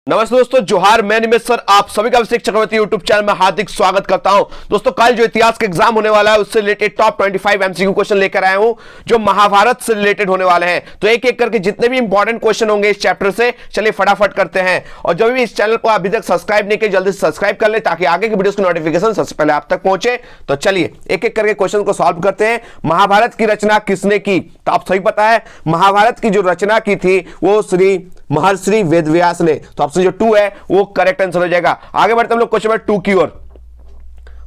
नमस्ते दोस्तों, जोहार। मैं निमेश सर आप सभी का अभिषेक चक्रवर्ती यूट्यूब चैनल में हार्दिक स्वागत करता हूं। दोस्तों, कल जो इतिहास का एग्जाम होने वाला है उससे रिलेटेड टॉप 25 एमसीक्यू क्वेश्चन लेकर आया हूं जो महाभारत से रिलेटेड होने वाले हैं। तो एक एक करके जितने भी इंपॉर्टेंट क्वेश्चन होंगे इस चैप्टर से, चलिए फटाफट करते हैं। और जो भी इस चैनल को अभी तक सब्सक्राइब नहीं किया जल्दी से सब्सक्राइब कर ले ताकि आगे की वीडियोस की नोटिफिकेशन सबसे पहले आप तक पहुंचे। तो चलिए एक एक करके क्वेश्चन को सॉल्व करते हैं। महाभारत की रचना किसने की? तो आप सही पता है, महाभारत की जो रचना की थी वो श्री महर्षि वेदव्यास ने। तो ऑप्शन जो 2 है वो करेक्ट आंसर हो जाएगा। आगे बढ़ते हम लोग क्वेश्चन नंबर 2 की ओर।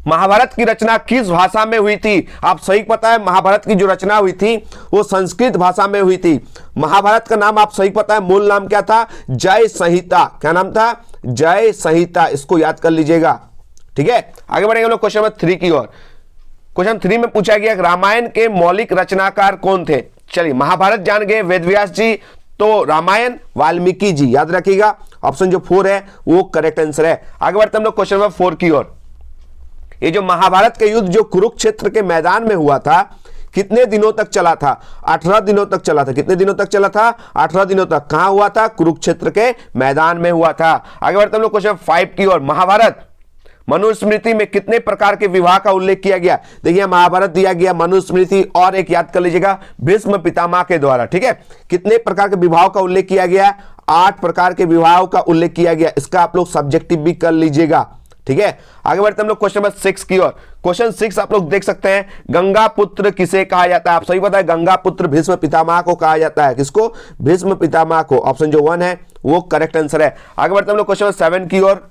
महाभारत की रचना किस भाषा में हुई थी? आप सही पता है, महाभारत की जो रचना हुई थी वो संस्कृत भाषा में हुई थी। महाभारत का नाम आप सही पता है, मूल नाम क्या था? जय संहिता। क्या नाम था? जय संहिता। इसको याद कर लीजिएगा, ठीक है। आगे बढ़ेंगे हम लोग क्वेश्चन नंबर 3 की ओर। क्वेश्चन 3 में पूछा गया रामायण के मौलिक रचनाकार कौन थे? चलिए, महाभारत जान गए वेदव्यास जी, तो रामायण वाल्मीकि जी, याद रखिएगा। ऑप्शन जो 4 है वो करेक्ट आंसर है। आगे बढ़ते हम लोग क्वेश्चन नंबर 4 की ओर। ये जो महाभारत के युद्ध जो कुरुक्षेत्र के मैदान में हुआ था कितने दिनों तक चला था? 18 दिनों तक चला था। कितने दिनों तक चला था? 18 दिनों तक। कहां हुआ था? कुरुक्षेत्र के मैदान में हुआ था। आगे बढ़ते हम लोग क्वेश्चन 5 की ओर। महाभारत मनुस्मृति में कितने प्रकार के विवाह का उल्लेख किया गया? देखिए, महाभारत दिया गया मनुस्मृति और एक याद कर लीजिएगा भीष्म पितामह के द्वारा, ठीक है। कितने प्रकार के विवाह का उल्लेख किया गया? 8 प्रकार के विवाह का उल्लेख किया गया। इसका आप लोग सब्जेक्टिव भी कर लीजिएगा, ठीक है। आगे बढ़ते हम लोग क्वेश्चन नंबर 6 की ओर। क्वेश्चन 6 आप लोग देख सकते हैं, गंगा पुत्र किसे कहा जाता है? आप सही पता है, गंगा पुत्र भीष्म पितामह को कहा जाता है। किसको? भीष्म पितामह को। ऑप्शन जो 1 है वो करेक्ट आंसर है। आगे बढ़ते हम लोग क्वेश्चन नंबर 7 की ओर।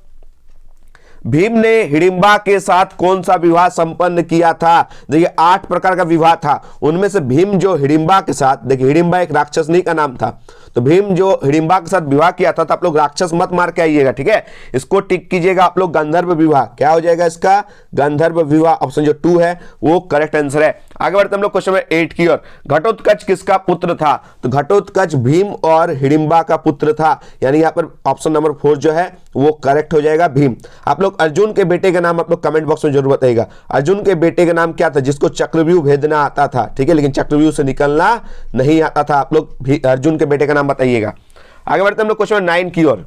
भीम ने हिडिंबा के साथ कौन सा विवाह संपन्न किया था? देखिए, 8 प्रकार का विवाह था, उनमें से भीम जो हिडिंबा के साथ, देखिए हिडिंबा एक राक्षसनी का नाम था, तो भीम जो हिडिंबा के साथ विवाह किया था, तो आप लोग राक्षस मत मार के आइएगा, ठीक है। इसको टिक कीजिएगा आप लोग, गंधर्व विवाह। क्या हो जाएगा इसका? गंधर्व विवाह। ऑप्शन जो 2 है वो करेक्ट आंसर है। आगे बढ़ते हम लोग क्वेश्चन नंबर 8 की ओर। घटोत्कच किसका पुत्र था? तो घटोत्कच भीम और हिडिंबा का पुत्र था, यानी यहाँ पर ऑप्शन नंबर 4 जो है वो करेक्ट हो जाएगा, भीम। आप लोग अर्जुन के बेटे का नाम आप लोग कमेंट बॉक्स में जरूर बताइएगा। अर्जुन के बेटे का नाम क्या था जिसको चक्रव्यूह भेदना आता था, ठीक है, लेकिन चक्रव्यूह से निकलना नहीं आता था? आप लोग अर्जुन के बेटे का नाम बताइएगा। आगे बढ़ते हम लोग क्वेश्चन नंबर 9 की ओर।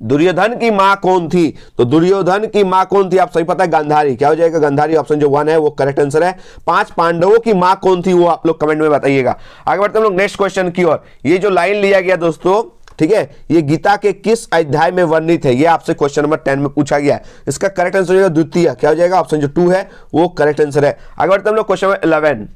दुर्योधन की मां कौन थी? तो दुर्योधन की मां कौन थी? आप सही पता है, गांधारी। क्या हो जाएगा? गांधारी। ऑप्शन जो 1 है वो करेक्ट आंसर है। 5 पांडवों की मां कौन थी वो आप लोग कमेंट में बताइएगा। आगे बढ़ते हम लोग नेक्स्ट क्वेश्चन की ओर। ये जो लाइन लिया गया दोस्तों, ठीक है, ये गीता के किस अध्याय में वर्णित है? ये आपसे क्वेश्चन नंबर 10 में पूछा गया है। इसका करेक्ट आंसर हो जाएगा द्वितीय। क्या हो जाएगा? ऑप्शन जो 2 है वो करेक्ट आंसर है। आगे बढ़ते हम लोग क्वेश्चन नंबर 11।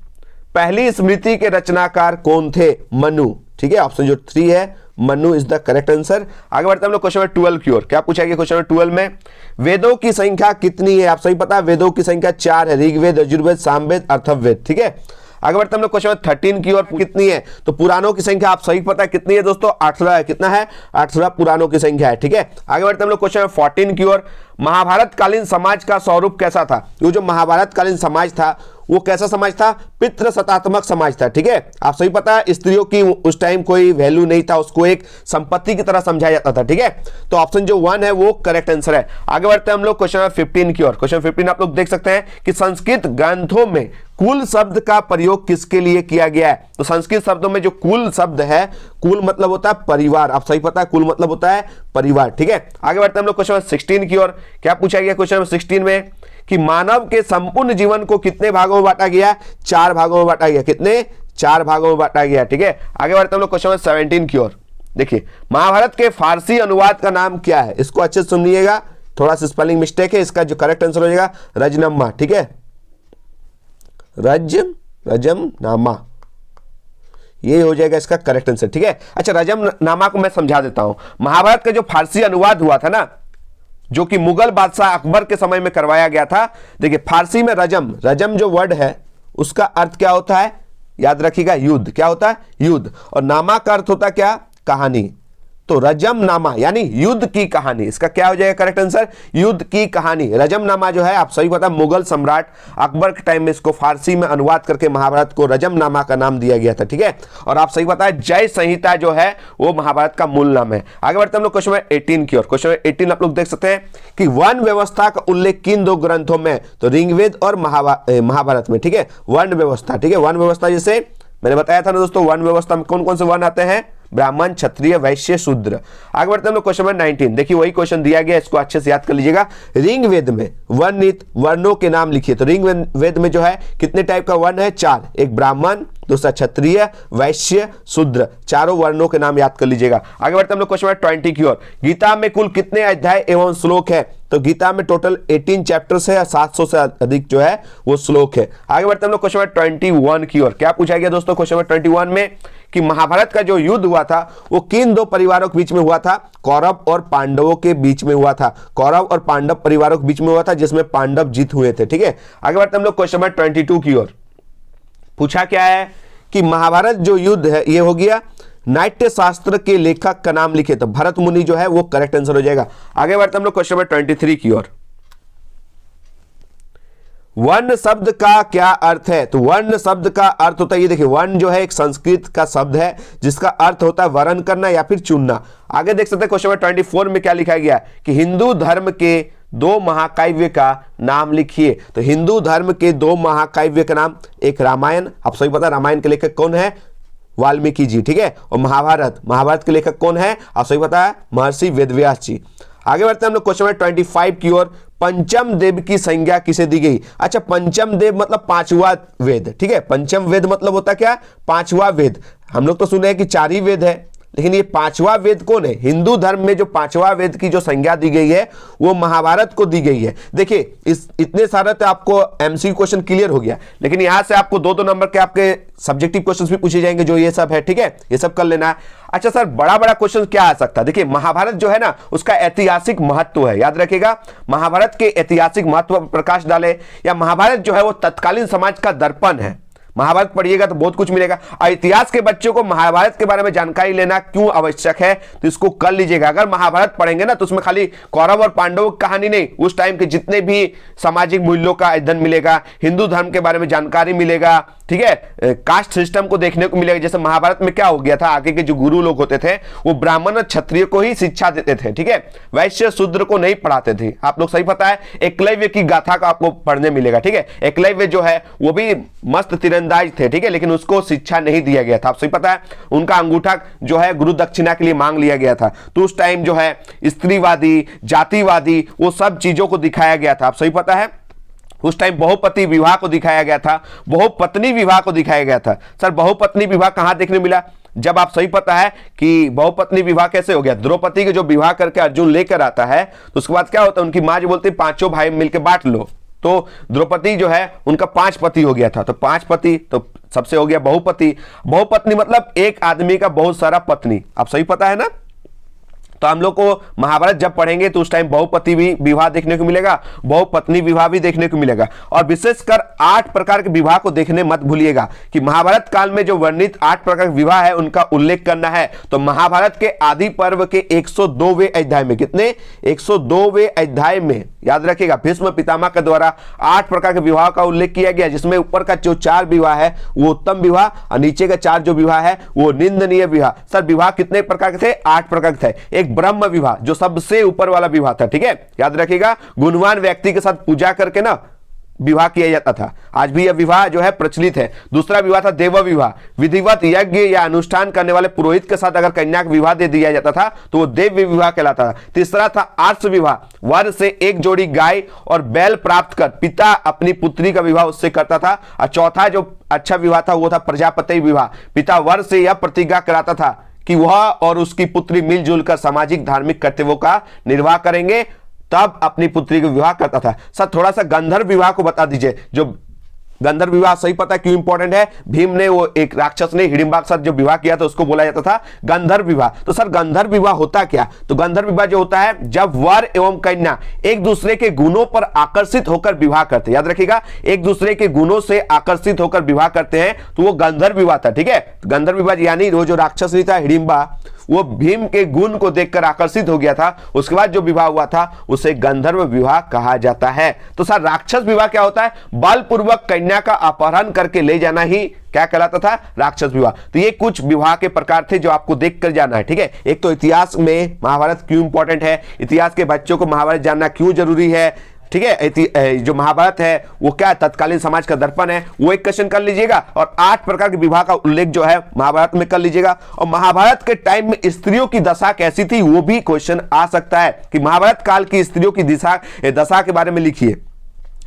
पहली स्मृति के रचनाकार कौन थे? मनु, ठीक है। ऑप्शन जो 3 है Manu is the correct answer. आगे बढ़ते हम लोग क्वेश्चन नंबर 12 की ओर। क्या पूछा गया क्वेश्चन नंबर 12 में? वेदों की संख्या कितनी है? आप सही पता है, वेदों की संख्या 4 है, ऋग्वेद, यजुर्वेद, सामवेद, अथर्ववेद, ठीक है। आगे बढ़ते हम लोग क्वेश्चन नंबर 13 की ओर। कितनी है? तो पुराणों की संख्या आप सही पता है कितनी है दोस्तों? 18 है। कितना है? 18 पुराणों की संख्या है, ठीक है। आगे बढ़ते हम लोग क्वेश्चन नंबर 14 की ओर। महाभारत कालीन समाज का स्वरूप कैसा था? ये जो महाभारत कालीन समाज था वो कैसा समाज था? पितृसत्तात्मक समाज था, ठीक है। आप सही पता है, स्त्रियों की उस टाइम कोई वैल्यू नहीं था, उसको एक संपत्ति की तरह समझा जाता था, ठीक है। तो ऑप्शन जो 1 है वो करेक्ट आंसर है। आगे बढ़ते हैं हम लोग क्वेश्चन नंबर 15 की ओर। क्वेश्चन 15 आप लोग देख सकते हैं कि संस्कृत ग्रंथों में कुल शब्द का प्रयोग किसके लिए किया गया है? तो संस्कृत शब्दों में जो कुल शब्द है, कुल मतलब होता है परिवार। आप सही पता है, कुल मतलब होता है परिवार, ठीक है। आगे बढ़ते हैं हम लोग क्वेश्चन नंबर 16 की ओर। क्या पूछा गया क्वेश्चन नंबर 16 में? कि मानव के संपूर्ण जीवन को कितने भागों में बांटा गया? 4 भागों में बांटा गया। कितने? 4 भागों में बांटा गया, ठीक है। आगे बढ़ते हम लोग क्वेश्चन नंबर 17 की ओर। देखिए, महाभारत के फारसी अनुवाद का नाम क्या है? इसको अच्छे से सुनिएगा, थोड़ा सा स्पेलिंग मिस्टेक है। इसका जो करेक्ट आंसर हो जाएगा रजनम्मा, ठीक है। रजमनामा, ये हो जाएगा इसका करेक्ट आंसर, ठीक है। अच्छा, रजमनामा को मैं समझा देता हूं। महाभारत का जो फारसी अनुवाद हुआ था ना, जो कि मुगल बादशाह अकबर के समय में करवाया गया था। देखिए, फारसी में रजम, रजम जो वर्ड है उसका अर्थ क्या होता है? याद रखिएगा, युद्ध। क्या होता है? युद्ध। और नामा का अर्थ होता है क्या? कहानी। तो रजमनामा यानी युद्ध की कहानी। इसका क्या हो जाएगा करेक्ट आंसर? युद्ध की कहानी। रजमनामा जो है आप सही पता, मुगल सम्राट अकबर के टाइम में इसको फारसी में अनुवाद करके महाभारत को रजमनामा का नाम दिया गया था, ठीक है। और आप सही पता है, जय संहिता जो है वो महाभारत का मूल नाम है। आगे बढ़ते हम लोग क्वेश्चन नंबर 18 की ओर। क्वेश्चन नंबर 18 आप लोग देख सकते हैं कि वर्ण व्यवस्था का उल्लेख किन 2 ग्रंथों में? तो ऋग्वेद और महाभारत में, ठीक है। वर्ण व्यवस्था, ठीक है। वर्ण व्यवस्था जैसे मैंने बताया था ना दोस्तों, वर्ण व्यवस्था में कौन कौन से वर्ण आते हैं? ब्राह्मण, क्षत्रिय, वैश्य, शूद्र। आगे बढ़ते हैं हम लोग क्वेश्चन नंबर 19। देखिए वही क्वेश्चन दिया गया, इसको अच्छे से याद कर लीजिएगा। ऋग वेद में वर्णित वर्णों के नाम लिखिए। तो ऋग वेद में जो है कितने टाइप का वर्ण है? 4। एक ब्राह्मण, दूसरा क्षत्रिय, वैश्य, शूद्र, चारों वर्णों के नाम याद कर लीजिएगा। आगे बढ़ते हम लोग क्वेश्चन नंबर 20 की ओर। गीता में कुल कितने अध्याय एवं श्लोक है? तो गीता में टोटल 18 चैप्टर्स है और 700 से अधिक जो है वो श्लोक है। आगे बढ़ते हम लोग क्वेश्चन नंबर 21 की ओर। क्या पूछा गया दोस्तों क्वेश्चन नंबर 21 में कि महाभारत का जो युद्ध हुआ था वो किन दो परिवारों के बीच में हुआ था? कौरव और पांडवों के बीच में हुआ था। कौरव और पांडव परिवारों के बीच में हुआ था, जिसमें पांडव जीत हुए थे। ठीक है, आगे बढ़ते हम लोग क्वेश्चन नंबर 22 की ओर। पूछा क्या है कि महाभारत जो युद्ध है ये हो गया, नाट्य शास्त्र के लेखक का नाम लिखे। तो भरत मुनि जो है वो करेक्ट आंसर हो जाएगा। आगे बढ़ते हम लोग क्वेश्चन नंबर 23 की ओर। वर्ण शब्द का क्या अर्थ है? तो वर्ण शब्द का अर्थ होता है, ये देखिए वर्ण जो है एक संस्कृत का शब्द है जिसका अर्थ होता है वर्ण करना या फिर चुनना। आगे देख सकते हैं क्वेश्चन नंबर 24 में क्या लिखा गया कि हिंदू धर्म के 2 महाकाव्य का नाम लिखिए। तो हिंदू धर्म के 2 महाकाव्य का नाम, एक रामायण, आप सभी पता रामायण के लेखक कौन है? वाल्मीकि जी। ठीक है, और महाभारत के लेखक कौन है? आप सभी पता है महर्षि वेदव्यास जी। आगे बढ़ते हैं हम लोग क्वेश्चन नंबर 25 की ओर। पंचम देव की संज्ञा किसे दी गई? अच्छा, पंचम देव मतलब 5वां वेद। ठीक है, पंचम वेद मतलब होता क्या? 5वां वेद। हम लोग तो सुने हैं कि 4 ही वेद है, लेकिन ये 5वां वेद कौन है? हिंदू धर्म में जो 5वां वेद की जो संज्ञा दी गई है वो महाभारत को दी गई है। देखिए इतने सारे तो आपको एमसीक्यू क्वेश्चन क्लियर हो गया, लेकिन यहां से आपको 2-2 नंबर के आपके सब्जेक्टिव क्वेश्चंस भी पूछे जाएंगे, जो ये सब है। ठीक है, ये सब कर लेना है। अच्छा सर, बड़ा क्वेश्चन क्या आ सकता है? देखिए महाभारत जो है ना उसका ऐतिहासिक महत्व है, याद रखिएगा। महाभारत के ऐतिहासिक महत्व पर प्रकाश डाले, या महाभारत जो है वो तत्कालीन समाज का दर्पण है। महाभारत पढ़िएगा तो बहुत कुछ मिलेगा। और इतिहास के बच्चों को महाभारत के बारे में जानकारी लेना क्यों आवश्यक है, तो इसको कर लीजिएगा। अगर महाभारत पढ़ेंगे ना तो उसमें खाली कौरव और पांडवों की कहानी नहीं, उस टाइम के जितने भी सामाजिक मूल्यों का अध्ययन मिलेगा, हिंदू धर्म के बारे में जानकारी मिलेगा। ठीक है, कास्ट सिस्टम को देखने को मिलेगा। जैसे महाभारत में क्या हो गया था, आगे के जो गुरु लोग होते थे वो ब्राह्मण और क्षत्रिय को ही शिक्षा देते थे। ठीक है, वैश्य शूद्र को नहीं पढ़ाते थे। आप लोग सही पता है, एकलव्य की गाथा का आपको पढ़ने मिलेगा। ठीक है, एकलव्य जो है वो भी मस्त तीरंदाज थे। ठीक है, लेकिन उसको शिक्षा नहीं दिया गया था। आप सही पता है, उनका अंगूठा जो है गुरु दक्षिणा के लिए मांग लिया गया था। तो उस टाइम जो है स्त्रीवादी, जातिवादी, वो सब चीजों को दिखाया गया था। आप सही पता है, उस टाइम बहुपति विवाह को दिखाया गया था, बहुपत्नी विवाह को दिखाया गया था। सर बहुपत्नी विवाह कहां देखने मिला? जब आप सही पता है कि बहुपत्नी विवाह कैसे हो गया, द्रौपदी के जो विवाह करके अर्जुन लेकर आता है तो उसके बाद क्या होता है, उनकी मां जो बोलती है 5 भाई मिलकर बांट लो। तो द्रौपदी जो है उनका 5 पति हो गया था। तो 5 पति तो सबसे हो गया बहुपति। बहुपत्नी मतलब एक आदमी का बहुत सारा पत्नी। आप सही पता है ना। तो हम लोग को महाभारत जब पढ़ेंगे तो उस टाइम बहुपति भी विवाह देखने को मिलेगा, बहुपत्नी विवाह भी देखने को मिलेगा। और विशेषकर 8 प्रकार के विवाह को देखने मत भूलिएगा कि महाभारत काल में जो वर्णित 8 प्रकार के विवाह है उनका उल्लेख करना है। तो महाभारत के आदि पर्व के 102वें अध्याय में, कितने 102वें अध्याय में याद रखिएगा, भीष्म पितामह के द्वारा 8 प्रकार के विवाह का उल्लेख किया गया, जिसमें ऊपर का जो 4 विवाह है वो उत्तम विवाह और नीचे का 4 जो विवाह है वो निंदनीय विवाह। सर विवाह कितने प्रकार के थे? 8 प्रकार के थे। एक ब्रह्म विवाह जो सबसे ऊपर वाला विवाह था। ठीक है, याद रखिएगा, गुणवान व्यक्ति के साथ पूजा करके ना विवाह किया जाता था। आज भी यह विवाह जो है प्रचलित है। दूसरा विवाह था देव विवाह, विधिवत यज्ञ या अनुष्ठान करने वाले पुरोहित के साथ अगर कन्या का विवाह दे दिया जाता था तो वो देव विवाह कहलाता था। तीसरा था आर्ष विवाह, वर से एक जोड़ी गाय और बैल प्राप्त कर पिता अपनी पुत्री का विवाह उससे करता था। और चौथा जो अच्छा विवाह था वो था प्रजापति विवाह, पिता वर से यह प्रतिज्ञा कराता था कि वह और उसकी पुत्री मिलजुल कर सामाजिक धार्मिक कर्तव्यों का निर्वाह करेंगे, तब अपनी पुत्री का विवाह करता था। सर थोड़ा सा गंधर्व विवाह को बता दीजिए। जो गंधर्व विवाह सही पता क्यों इंपॉर्टेंट है? भीम ने वो एक राक्षस ने हिडिंबा के साथ जो विवाह किया था उसको बोला जाता था गंधर्व विवाह। तो सर गंधर्व विवाह होता क्या? तो गंधर्व विवाह जो होता है जब वर एवं कन्या एक दूसरे के गुणों पर आकर्षित होकर विवाह करते हैं। याद रखिएगा, एक दूसरे के गुणों से आकर्षित होकर विवाह करते हैं तो वो गंधर्व विवाह था। ठीक है, गंधर्व विवाह यानी वो जो राक्षस था हिडिंबा, वो भीम के गुण को देखकर आकर्षित हो गया था, उसके बाद जो विवाह हुआ था उसे गंधर्व विवाह कहा जाता है। तो सर राक्षस विवाह क्या होता है? बलपूर्वक कन्या का अपहरण करके ले जाना ही क्या कहलाता था? राक्षस विवाह। तो ये कुछ विवाह के प्रकार थे जो आपको देख कर जाना है। ठीक है, एक तो इतिहास में महाभारत क्यों इंपॉर्टेंट है, इतिहास के बच्चों को महाभारत जानना क्यों जरूरी है, ठीक है। जो महाभारत है वो क्या तत्कालीन समाज का दर्पण है, वो एक क्वेश्चन कर लीजिएगा। और 8 प्रकार के विवाह का उल्लेख जो है महाभारत में कर लीजिएगा। और महाभारत के टाइम में स्त्रियों की दशा कैसी थी वो भी क्वेश्चन आ सकता है कि महाभारत काल की स्त्रियों की दशा के बारे में लिखिए।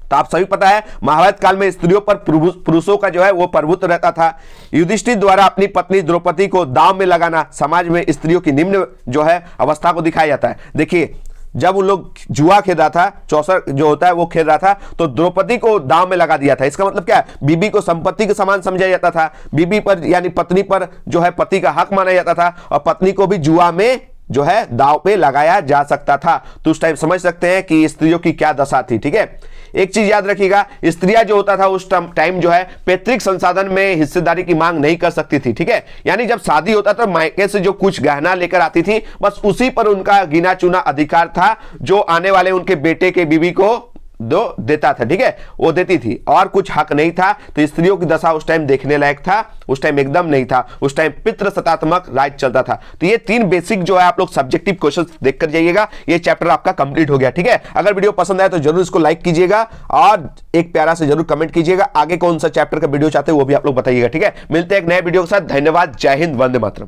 तो आप सभी पता है महाभारत काल में स्त्रियों पर पुरुषों का जो है वो प्रभुत्व रहता था। युधिष्ठिर द्वारा अपनी पत्नी द्रौपदी को दांव में लगाना समाज में स्त्रियों की निम्न जो है अवस्था को दिखाया जाता है। देखिए जब उन लोग जुआ खेल रहा था, चौसर जो होता है वो खेल रहा था, तो द्रौपदी को दांव में लगा दिया था। इसका मतलब क्या है, बीबी को संपत्ति के समान समझा जाता था, बीबी पर यानी पत्नी पर जो है पति का हक माना जाता था, और पत्नी को भी जुआ में जो है दांव पे लगाया जा सकता था। तो उस टाइम समझ सकते हैं कि स्त्रियों की क्या दशा थी। ठीक है, एक चीज याद रखिएगा, स्त्रियां जो होता था उस टाइम जो है पैतृक संसाधन में हिस्सेदारी की मांग नहीं कर सकती थी। ठीक है, यानी जब शादी होता था मायके से जो कुछ गहना लेकर आती थी बस उसी पर उनका गिना चुना अधिकार था, जो आने वाले उनके बेटे के बीवी को देता था। ठीक है, वो देती थी और कुछ हक नहीं था। तो स्त्रियों की दशा उस टाइम देखने लायक था, उस टाइम एकदम नहीं था, उस टाइम पितृसत्तात्मक राज चलता था। तो ये 3 बेसिक जो है आप लोग सब्जेक्टिव क्वेश्चन देखकर जाइएगा। ये चैप्टर आपका कंप्लीट हो गया। ठीक है, अगर वीडियो पसंद आए तो जरूर इसको लाइक कीजिएगा और एक प्यारा से जरूर कमेंट कीजिएगा। आगे कौन सा चैप्टर का वीडियो चाहते हैं वो भी आप लोग बताइएगा। ठीक है, मिलते हैं एक नए वीडियो के साथ। धन्यवाद, जय हिंद, वंदे मातरम।